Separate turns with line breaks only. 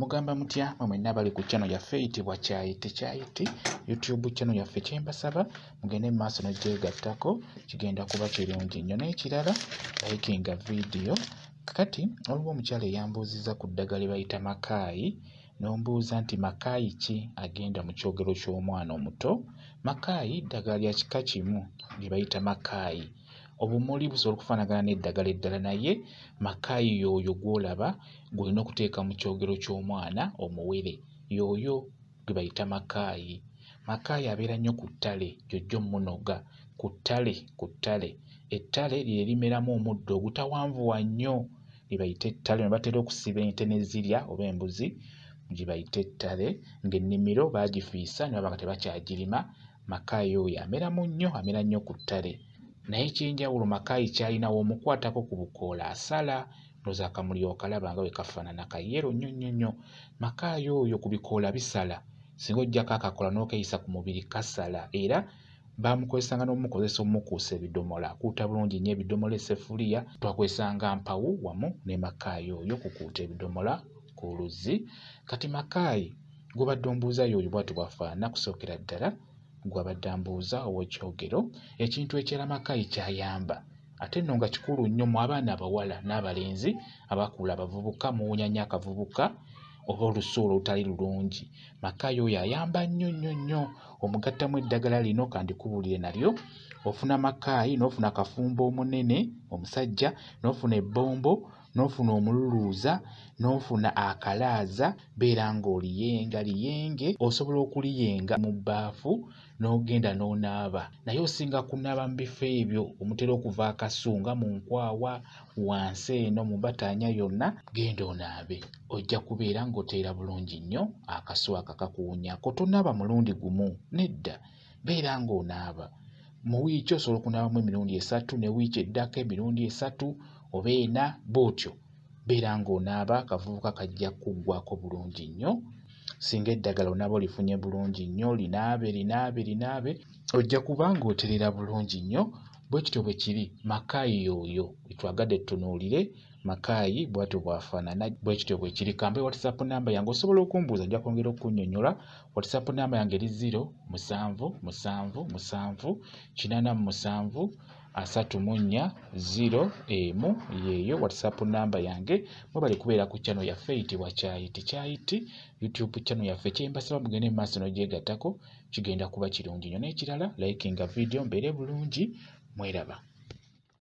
Mugamba mutya mwenna bali ku channel yaffe eyitibwa Kyayiti YouTube channel yaffe kyembasaba mugende maaso n'ogyegattako kigenda kuba kirungi nnyo n'ekirala likinga video kakati waliwo omukyala eyambuuzizza ku ddagala lye bayita Makayi n'ombuuza nti Makayi ki agenda mu kyogero ky'omwana omuto. Makayi ddagala lya kika kimu lye bayita Makayi. Obumuli busobola okufaanagana n'eddagala eddala naye Makayi y'oyo gw'olaba gw'olina okuteeka mu kyogero ky'omwana omuwere y'oyo gwe bayita Makayi. Makayi abeera nnyo ku ttale jjojjo munoga ku ttale. Ettale lye limeramu omuddo ogutawanvuwa nnyo lye bayita ettale. Ne batera okusiba ente ne zirya oba embuzi gye bayita ettale ng'ennimiro baagifiisa ne baba nga tebakyagirima. Makayi oyo ameramu nnyo, amera nnyo ku ttale. Naye ekyenjawulo Makayi ky'alina bw'omukwatako ku bukoola asala ndowooza akamuli okalaba nga bwe kafaanana kayero nnyo. Makayi oyo ku bikoola bisala singa oggyako akakoola n'okeyisa ku mubiri kasala era baamukozesanga n'omukozesa omukuusa ebidomola akuuta bulungi nnyo ebidomola essefuliya twakozesanga mpawu wamu ne Makayi oyo kukuuta ebidomola ku luzzi. Kati Makayi gw'obadde ombuuza y'oyo bw'ati bw'afaanana kusookera ddala gw'abadde ambuuza ow'ekyogero. Ekintu ekirala Makayi ky'ayamba ate nno nga kikulu nnyo mu abaana abawala n'abalenzi abakuula abavubuka muwunya nnyo akavubuka oba olusu olutali lulungi. Makayi oyo ayamba nnyo. Omugattamu eddagala lino kandikubuulire nalyo ofuna Makayi n'ofuna akafumbo omunene omusajja n'ofuna ebbombo n'ofuna omululuuza n'ofuna akalaaza beera ng'oliyenga liyenge osobola okuliyenga mu bbaafu n'ogenda n'onaaba. Naye osinga kunaaba mu bifo ebyo omutera okuva akasunga mu nkwawa wansi eno mu Bataanya yonna genda onaabe ojja kubeera ng'oteera bulungi nnyo akasu akakakuwunyako. Tonaaba mulundi gumu nedda beera ng'onaaba. Mu wiiki osobola okunaabamu emirundi 3 ne wiiki eddako emirundi 3 oba 4 bw'otyo beera ng'onaaba akavubuka kajja kuggwako bulungi nnyo. Singa eddagala onaaba olifunye bulungi nnyo linaabe ojja kuba ng'oterera bulungi nnyo. Bwe kityo bwe kiri Makayi oyo twagadde tutunuulire Makayi bw'atyo bw'afaanana bwe kityo bwe kiri. Kambe WhatsApp namba yange osobola okumbuuza nja kwongera okunnyonnyola. WhatsApp namba yange eri 0778734 yeeyo WhatsApp namba yange. Mwebale kubeera ku channel yaffe eyitibwa Kyayiti YouTube channel yaffe kyembasaba mugende mu maaso n'ogyegattako kigenda kuba kirungi nnyo n'ekirala likinga video mbeere bulungi mweraba.